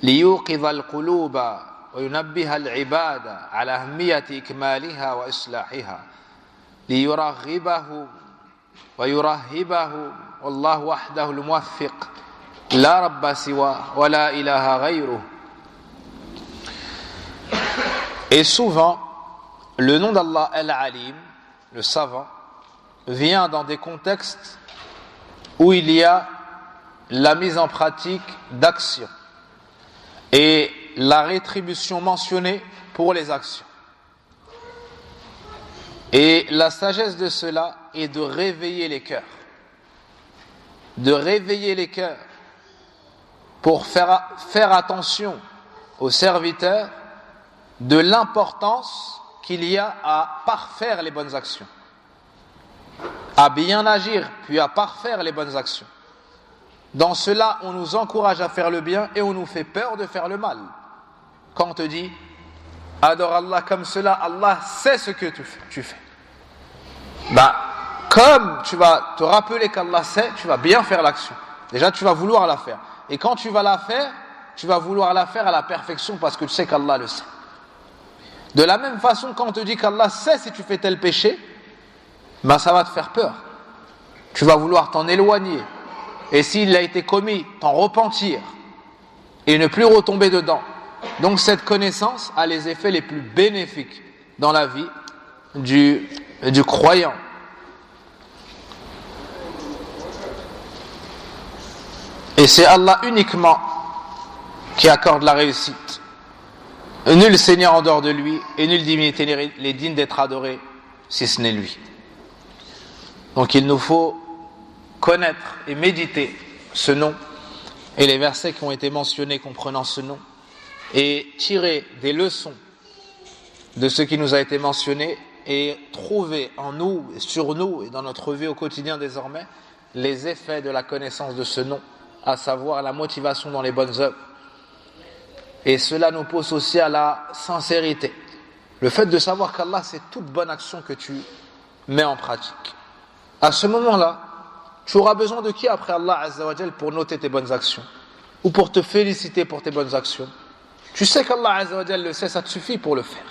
ليوقظ القلوب وينبه العباد على أهمية إكمالها وإصلاحها ليرغبه ويرهبه والله وحده الموفق La Rabba siwa wa la ilaha ghayruh. Et souvent, le nom d'Allah Al-Alim, le savant, vient dans des contextes où il y a la mise en pratique d'actions et la rétribution mentionnée pour les actions. Et la sagesse de cela est de réveiller les cœurs. De réveiller les cœurs pour faire attention aux serviteurs de l'importance qu'il y a à parfaire les bonnes actions, à bien agir, puis à parfaire les bonnes actions. Dans cela, on nous encourage à faire le bien et on nous fait peur de faire le mal. Quand on te dit « Adore Allah comme cela, Allah sait ce que tu fais. » Comme tu vas te rappeler qu'Allah sait, tu vas bien faire l'action. Déjà, tu vas vouloir la faire. Et quand tu vas la faire, tu vas vouloir la faire à la perfection parce que tu sais qu'Allah le sait. De la même façon, quand on te dit qu'Allah sait si tu fais tel péché, ça va te faire peur. Tu vas vouloir t'en éloigner. Et s'il a été commis, t'en repentir. Et ne plus retomber dedans. Donc cette connaissance a les effets les plus bénéfiques dans la vie du croyant. Et c'est Allah uniquement qui accorde la réussite. Nul Seigneur en dehors de lui et nulle divinité n'est digne d'être adoré si ce n'est lui. Donc il nous faut connaître et méditer ce nom et les versets qui ont été mentionnés comprenant ce nom et tirer des leçons de ce qui nous a été mentionné et trouver en nous, sur nous et dans notre vie au quotidien désormais les effets de la connaissance de ce nom, à savoir la motivation dans les bonnes œuvres. Et cela nous pousse aussi à la sincérité. Le fait de savoir qu'Allah, c'est toute bonne action que tu mets en pratique. À ce moment-là, tu auras besoin de qui après Allah Azza wa Jal pour noter tes bonnes actions ou pour te féliciter pour tes bonnes actions? Tu sais qu'Allah Azza wa Jal le sait, ça te suffit pour le faire.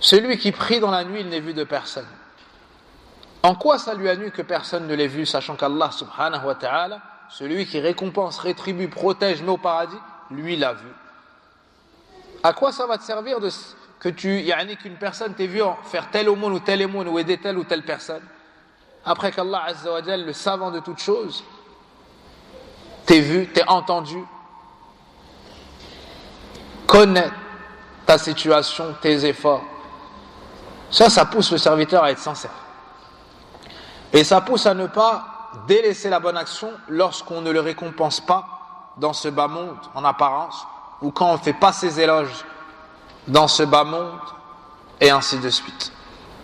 Celui qui prie dans la nuit, il n'est vu de personne. En quoi ça lui a nui que personne ne l'ait vu, sachant qu'Allah subhanahu wa ta'ala, celui qui récompense, rétribue, protège, met au paradis, lui l'a vu. À quoi ça va te servir qu'une personne t'ait vu faire telle aumône ou aider telle ou telle personne, après qu'Allah Azza wa Jal, le savant de toutes choses, t'ait vu, t'ait entendu, connaît ta situation, tes efforts. Ça pousse le serviteur à être sincère. Et ça pousse à ne pas délaisser la bonne action lorsqu'on ne le récompense pas dans ce bas monde en apparence, ou quand on ne fait pas ses éloges dans ce bas monde, et ainsi de suite.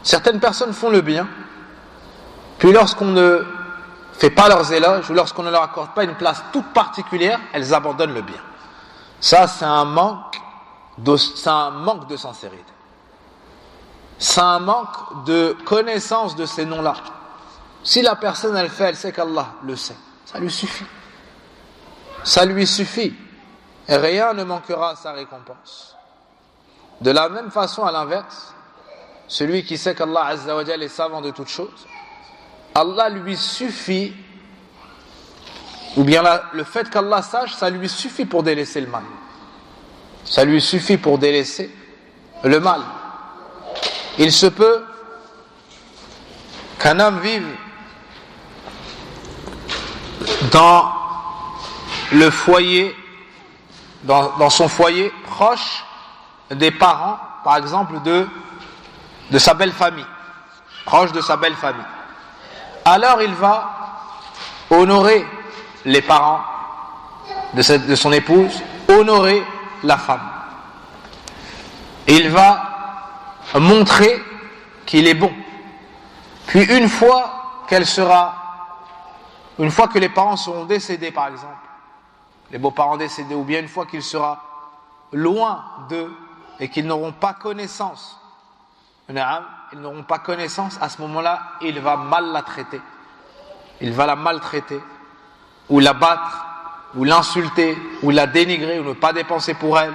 Certaines personnes font le bien, puis lorsqu'on ne fait pas leurs éloges, ou lorsqu'on ne leur accorde pas une place toute particulière, elles abandonnent le bien. Ça, c'est un manque de sincérité. C'est un manque de connaissance de ces noms-là. Si la personne elle fait, elle sait qu'Allah le sait, ça lui suffit. Ça lui suffit. Et rien ne manquera à sa récompense. De la même façon, à l'inverse, celui qui sait qu'Allah Azza wa Jal est savant de toutes choses, Allah lui suffit, ou bien le fait qu'Allah sache, ça lui suffit pour délaisser le mal. Ça lui suffit pour délaisser le mal. Il se peut qu'un homme vive dans le foyer, dans son foyer proche des parents, par exemple de sa belle famille, proche de sa belle famille. Alors il va honorer les parents de son épouse, honorer la femme. Il va montrer qu'il est bon. Puis une fois que les parents seront décédés, par exemple, les beaux-parents décédés, ou bien une fois qu'il sera loin d'eux et qu'ils n'auront pas connaissance, à ce moment-là, il va mal la traiter. Il va la maltraiter, ou la battre, ou l'insulter, ou la dénigrer, ou ne pas dépenser pour elle,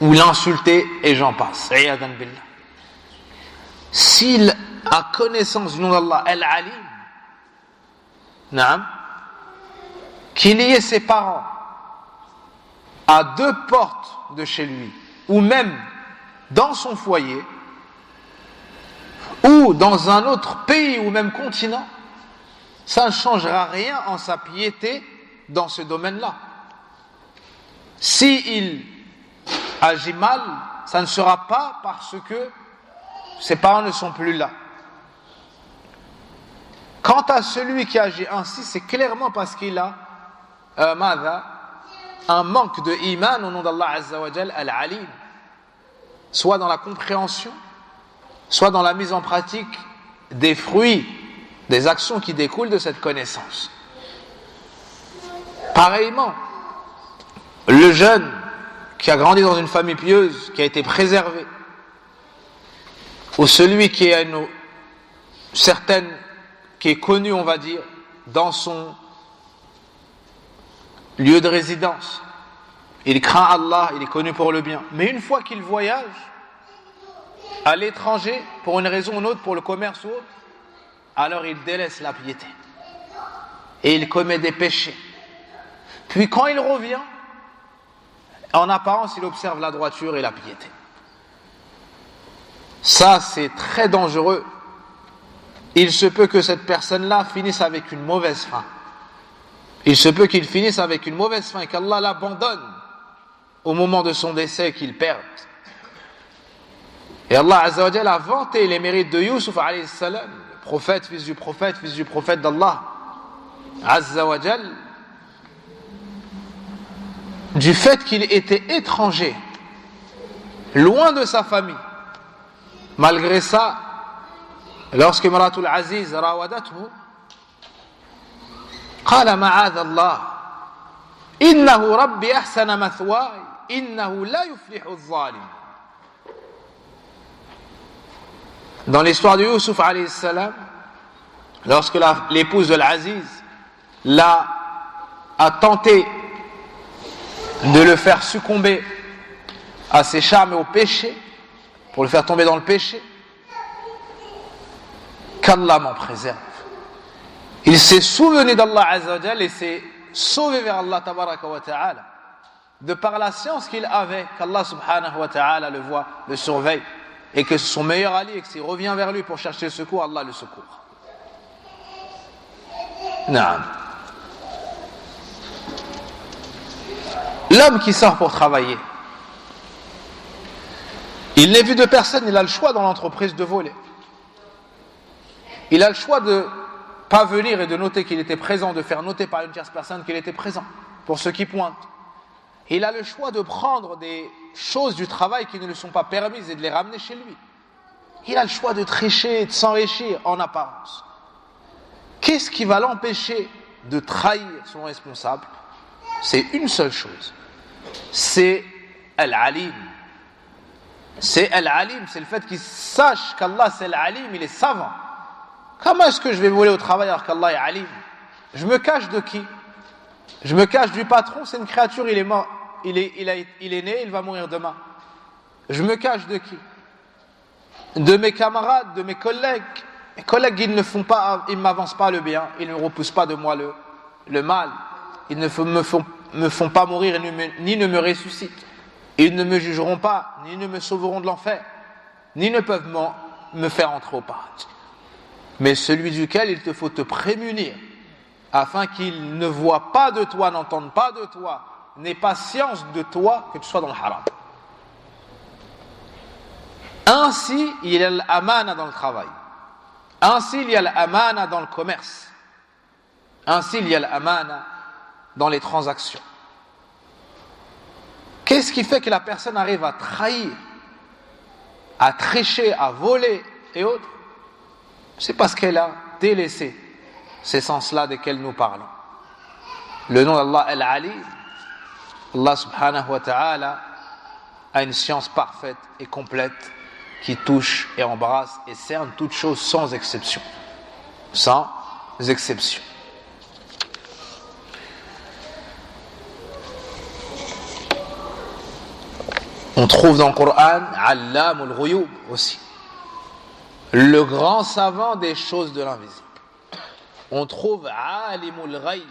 ou l'insulter, et j'en passe. S'il a connaissance du nom d'Allah, Al-Alim, qu'il y ait ses parents à 2 portes de chez lui, ou même dans son foyer, ou dans un autre pays ou même continent, ça ne changera rien en sa piété dans ce domaine-là. S'il agit mal, ça ne sera pas parce que ses parents ne sont plus là. Quant à celui qui agit ainsi, c'est clairement parce qu'il a un manque de iman au nom d'Allah Azza wa Jal, Al-Alim, soit dans la compréhension, soit dans la mise en pratique des fruits, des actions qui découlent de cette connaissance. Pareillement, le jeune qui a grandi dans une famille pieuse, qui a été préservé, ou celui qui a une certaine, qui est connu, on va dire, dans son lieu de résidence, il craint Allah, il est connu pour le bien, mais une fois qu'il voyage à l'étranger, pour une raison ou une autre, pour le commerce ou autre, alors il délaisse la piété et il commet des péchés. Puis quand il revient, en apparence il observe la droiture et la piété. Ça c'est très dangereux. Il se peut que cette personne-là finisse avec une mauvaise fin. Il se peut qu'il finisse avec une mauvaise fin et qu'Allah l'abandonne au moment de son décès et qu'il perde. Et Allah Azza wa Jal a vanté les mérites de Yusuf alayhi salam, le prophète, fils du prophète d'Allah Azza wa Jal, du fait qu'il était étranger, loin de sa famille. Malgré ça, lorsque Imratul Aziz rawadathu, قال معاذ الله إنه ربي أحسن مثواي إنه لا يفلح الظالم. Dans l'histoire de Yusuf alayhi salam, lorsque l'épouse de l'Aziz a tenté de le faire succomber à ses charmes et au péché, pour le faire tomber dans le péché, qu'Allah m'en préserve. Il s'est souvenu d'Allah Azza wa Jal et s'est sauvé vers Allah Tabaraka wa Ta'ala de par la science qu'il avait qu'Allah Subhanahu wa Ta'ala le voit, le surveille et que c'est son meilleur allié et que s'il revient vers lui pour chercher le secours, Allah le secourt. Naam. L'homme qui sort pour travailler, il n'est vu de personne, il a le choix dans l'entreprise de voler. Il a le choix de pas venir et de noter qu'il était présent, de faire noter par une tierce personne qu'il était présent, pour ceux qui pointent. Il a le choix de prendre des choses du travail qui ne lui sont pas permises et de les ramener chez lui. Il a le choix de tricher et de s'enrichir en apparence. Qu'est-ce qui va l'empêcher de trahir son responsable? C'est une seule chose. C'est Al-Alim. C'est Al-Alim, c'est le fait qu'il sache qu'Allah c'est Al-Alim, il est savant. Comment est-ce que je vais voler au travail alors qu'Allah est Alim? Je me cache de qui? Je me cache du patron, c'est une créature, il est mort, il est né, il va mourir demain. Je me cache de qui? De mes camarades, de mes collègues. Mes collègues, ils ne m'avancent pas le bien, ils ne repoussent pas de moi le mal. Ils ne me font pas mourir ni ne me ressuscitent. Ils ne me jugeront pas, ni ne me sauveront de l'enfer, ni ne peuvent me faire entrer au paradis. Mais celui duquel il te faut te prémunir, afin qu'il ne voit pas de toi, n'entende pas de toi, n'ait pas science de toi, que tu sois dans le haram. Ainsi, il y a l'amana dans le travail. Ainsi, il y a l'amana dans le commerce. Ainsi, il y a l'amana dans les transactions. Qu'est-ce qui fait que la personne arrive à trahir, à tricher, à voler et autres? C'est parce qu'elle a délaissé ces sens-là desquels nous parlons. Le nom d'Allah Al-Ali, Allah subhanahu wa ta'ala a une science parfaite et complète qui touche et embrasse et cerne toutes choses sans exception. Sans exception. On trouve dans le Coran Allamul Ghuyub aussi, le grand savant des choses de l'invisible. On trouve Alimul Ghayb,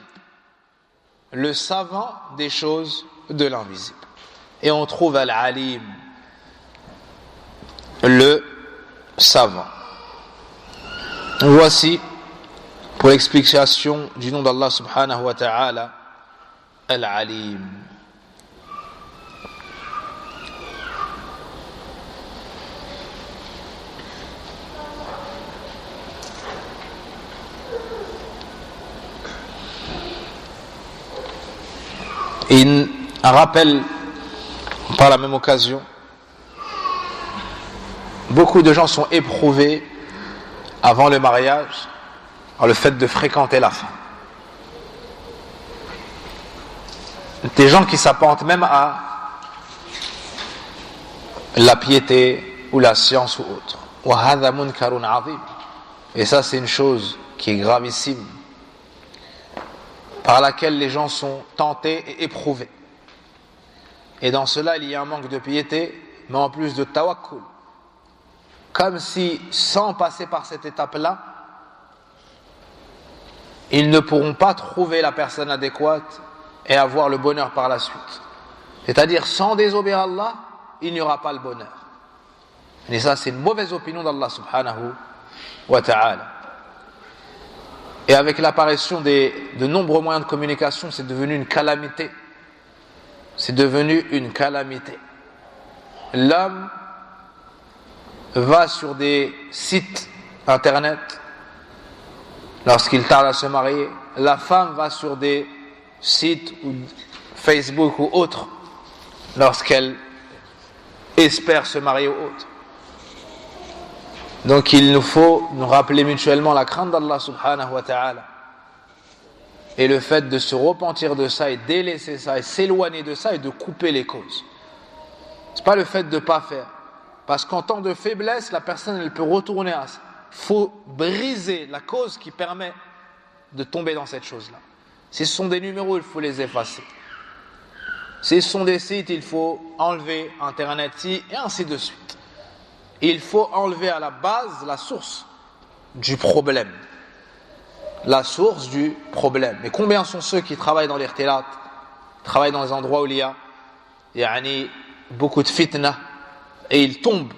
le savant des choses de l'invisible. Et on trouve Al-Alim, le savant. Voici pour l'explication du nom d'Allah subhanahu wa ta'ala, Al-Alim. Et un rappel par la même occasion, beaucoup de gens sont éprouvés avant le mariage par le fait de fréquenter la femme. Des gens qui s'apparentent même à la piété ou la science ou autre. Et ça, c'est une chose qui est gravissime, par laquelle les gens sont tentés et éprouvés. Et dans cela, il y a un manque de piété, mais en plus de tawakkul. Comme si, sans passer par cette étape-là, ils ne pourront pas trouver la personne adéquate et avoir le bonheur par la suite. C'est-à-dire, sans désobéir à Allah, il n'y aura pas le bonheur. Et ça, c'est une mauvaise opinion d'Allah subhanahu wa ta'ala. Et avec l'apparition de nombreux moyens de communication, c'est devenu une calamité. C'est devenu une calamité. L'homme va sur des sites internet lorsqu'il tarde à se marier. La femme va sur des sites ou Facebook ou autres lorsqu'elle espère se marier ou autre. Donc il nous faut nous rappeler mutuellement la crainte d'Allah subhanahu wa ta'ala et le fait de se repentir de ça et délaisser ça et s'éloigner de ça et de couper les causes. C'est pas le fait de ne pas faire, parce qu'en temps de faiblesse la personne elle peut retourner à ça. Il faut briser la cause qui permet de tomber dans cette chose-là. Si ce sont des numéros, il faut les effacer. Si ce sont des sites, il faut enlever internet et ainsi de suite. Il faut enlever à la base la source du problème. La source du problème. Mais combien sont ceux qui travaillent dans l'irtilat, travaillent dans les endroits où il y a beaucoup de fitna, et ils tombent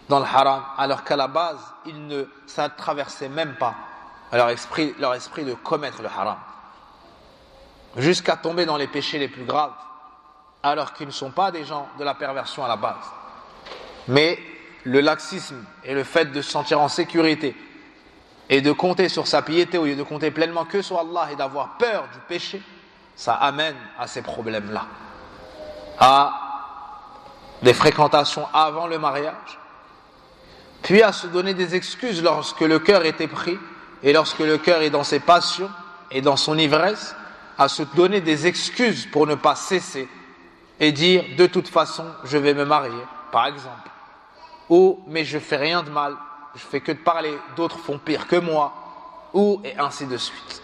dans le haram, alors qu'à la base, ça ne traversait même pas leur esprit de commettre le haram. Jusqu'à tomber dans les péchés les plus graves, alors qu'ils ne sont pas des gens de la perversion à la base. Mais le laxisme et le fait de se sentir en sécurité et de compter sur sa piété au lieu de compter pleinement que sur Allah et d'avoir peur du péché, ça amène à ces problèmes-là, à des fréquentations avant le mariage, puis à se donner des excuses lorsque le cœur est épris et lorsque le cœur est dans ses passions et dans son ivresse, à se donner des excuses pour ne pas cesser et dire de toute façon je vais me marier, par exemple. Ou mais je fais rien de mal, je fais que de parler, d'autres font pire que moi, ou et ainsi de suite.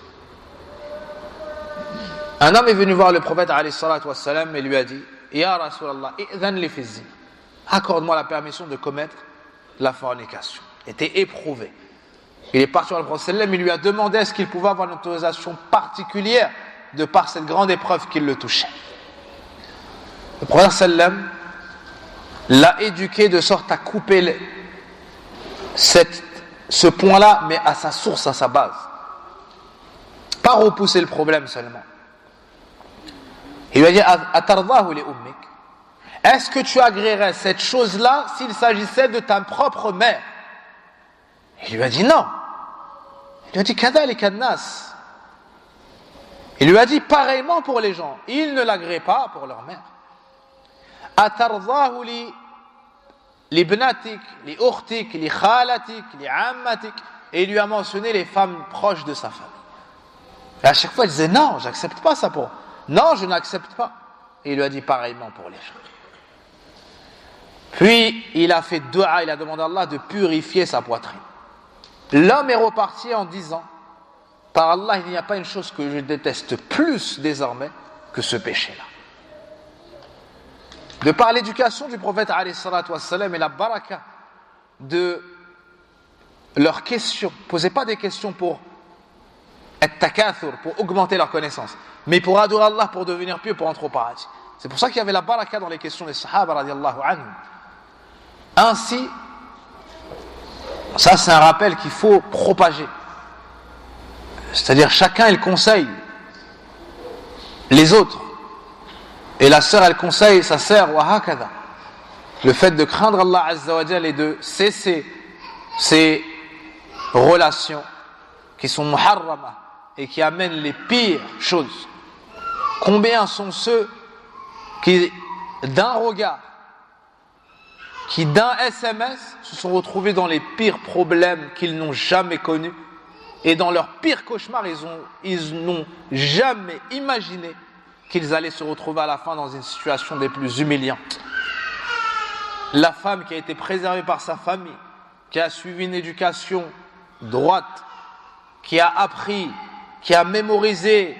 Un homme est venu voir le prophète alayhi salatu wassalam et lui a dit: Ya Rasulallah, i'dhan li fi zina, accorde-moi la permission de commettre la fornication. Il était éprouvé. Il est parti voir le prophète sallam, il lui a demandé est-ce qu'il pouvait avoir une autorisation particulière de par cette grande épreuve qui le touchait. Le prophète sallam l'a éduqué de sorte à couper ce point-là, mais à sa source, à sa base. Pas repousser le problème seulement. Il lui a dit: Atardahu li ummik, est-ce que tu agréerais cette chose-là s'il s'agissait de ta propre mère? Il lui a dit non. Il lui a dit: Kadhalika an-nas. Il lui a dit pareillement pour les gens, ils ne l'agréent pas pour leur mère. Atardahu li bnatik, li ukhtik, li khalatik, li ammatik. Et il lui a mentionné les femmes proches de sa femme. Et à chaque fois, il disait non, j'accepte pas ça pour. Non, je n'accepte pas. Et il lui a dit pareillement pour les gens. Puis il a fait dua, il a demandé à Allah de purifier sa poitrine. L'homme est reparti en disant: par Allah, il n'y a pas une chose que je déteste plus désormais que ce péché-là. De par l'éducation du prophète alayhi salatu wassalam et la baraka de leurs questions, posez pas des questions pour at-takathur, pour augmenter leur connaissance, mais pour adorer Allah, pour devenir pieux, pour entrer au paradis. C'est pour ça qu'il y avait la baraka dans les questions des sahaba radiyallahu anhum. Ainsi, ça c'est un rappel qu'il faut propager. C'est-à-dire chacun il conseille les autres. Et la sœur elle conseille sa sœur, wa hakadha. Le fait de craindre Allah Azza wa Jal et de cesser ces relations qui sont muharrama et qui amènent les pires choses. Combien sont ceux qui, d'un regard, qui d'un SMS se sont retrouvés dans les pires problèmes qu'ils n'ont jamais connus, et dans leurs pires cauchemars ils n'ont jamais imaginé qu'ils allaient se retrouver à la fin dans une situation des plus humiliantes. La femme qui a été préservée par sa famille, qui a suivi une éducation droite, qui a appris, qui a mémorisé,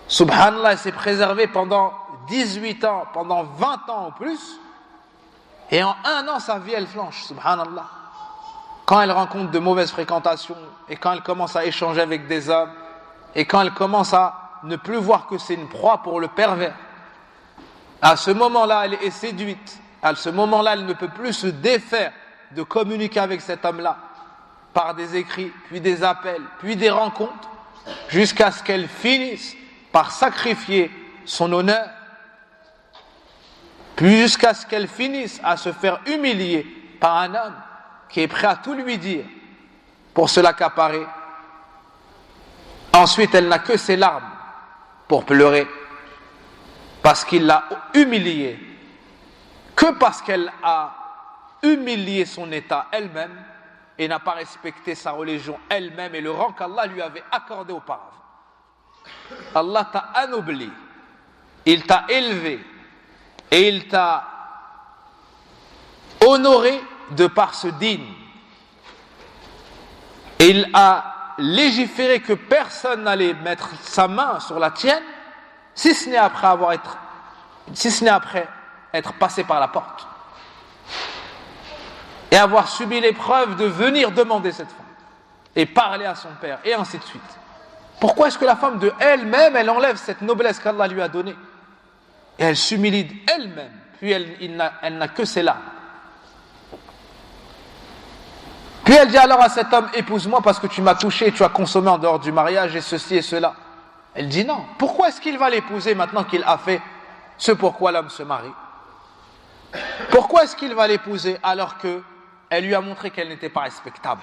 subhanallah, elle s'est préservée pendant 18 ans, pendant 20 ans ou plus, et en 1 an sa vie elle flanche, subhanallah. Quand elle rencontre de mauvaises fréquentations, et quand elle commence à échanger avec des hommes, et quand elle commence à ne plus voir que c'est une proie pour le pervers, à ce moment-là elle est séduite, à ce moment-là elle ne peut plus se défaire de communiquer avec cet homme-là par des écrits, puis des appels, puis des rencontres, jusqu'à ce qu'elle finisse par sacrifier son honneur, puis jusqu'à ce qu'elle finisse à se faire humilier par un homme qui est prêt à tout lui dire pour se l'accaparer. Ensuite, elle n'a que ses larmes pour pleurer parce qu'il l'a humiliée, que parce qu'elle a humilié son état elle-même et n'a pas respecté sa religion elle-même et le rang qu'Allah lui avait accordé auparavant. Allah t'a anobli, il t'a élevé et il t'a honoré de par ce dîn. Et il a légiféré que personne n'allait mettre sa main sur la tienne si ce n'est après être passé par la porte et avoir subi l'épreuve de venir demander cette femme et parler à son père et ainsi de suite. Pourquoi est-ce que la femme de elle-même elle enlève cette noblesse qu'Allah lui a donnée et elle s'humilie elle-même, puis elle n'a que ses larmes. Puis elle dit alors à cet homme, épouse-moi parce que tu m'as touché et tu as consommé en dehors du mariage et ceci et cela. Elle dit non. Pourquoi est-ce qu'il va l'épouser maintenant qu'il a fait ce pourquoi l'homme se marie? Pourquoi est-ce qu'il va l'épouser alors qu'elle lui a montré qu'elle n'était pas respectable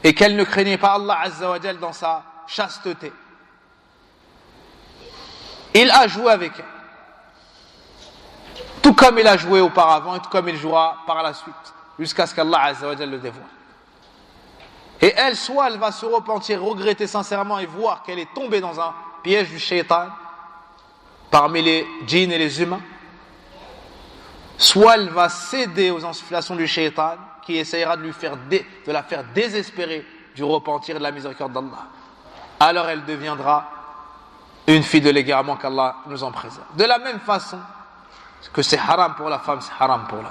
et qu'elle ne craignait pas Allah Azza wa Jal dans sa chasteté? Il a joué avec elle, tout comme il a joué auparavant et tout comme il jouera par la suite, jusqu'à ce qu'Allah Azza wa Jal le dévoile. Et elle, soit elle va se repentir, regretter sincèrement et voir qu'elle est tombée dans un piège du shaitan parmi les djinns et les humains, soit elle va céder aux insufflations du shaitan qui essayera de la faire désespérer du repentir et de la miséricorde d'Allah. Alors elle deviendra une fille de l'égarement, qu'Allah nous en préserve. De la même façon que c'est haram pour la femme, c'est haram pour l'homme.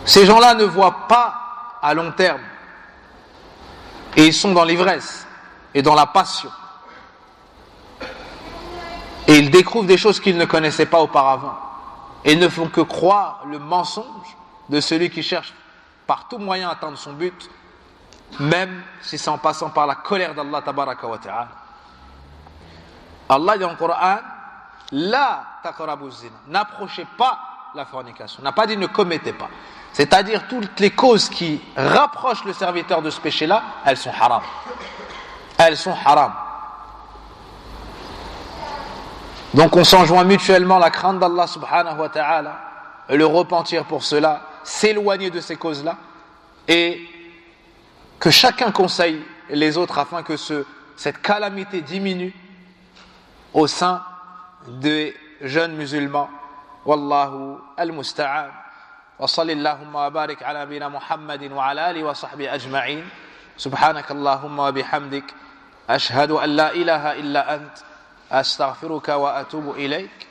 Ces gens-là ne voient pas à long terme et ils sont dans l'ivresse et dans la passion et ils découvrent des choses qu'ils ne connaissaient pas auparavant et ne font que croire le mensonge de celui qui cherche par tout moyen à atteindre son but, même si c'est en passant par la colère d'Allah tabaraka wa ta'ala. Allah dit dans le Coran, la taqrabu zina, n'approchez pas la fornication. N'a pas dit ne commettez pas. C'est-à-dire toutes les causes qui rapprochent le serviteur de ce péché-là, elles sont haram. Elles sont haram. Donc on s'enjoint mutuellement la crainte d'Allah subhanahu wa ta'ala, le repentir pour cela, s'éloigner de ces causes-là, et que chacun conseille les autres afin que cette calamité diminue au sein des jeunes musulmans. Wallahu al-musta'an. Wa sallallahu wa barik ala nabina Muhammadin wa ala alihi wa sahbihi ajma'in. Subhanakallahumma wa bihamdik ashhadu an la ilaha illa ant astaghfiruka wa atubu ilayk.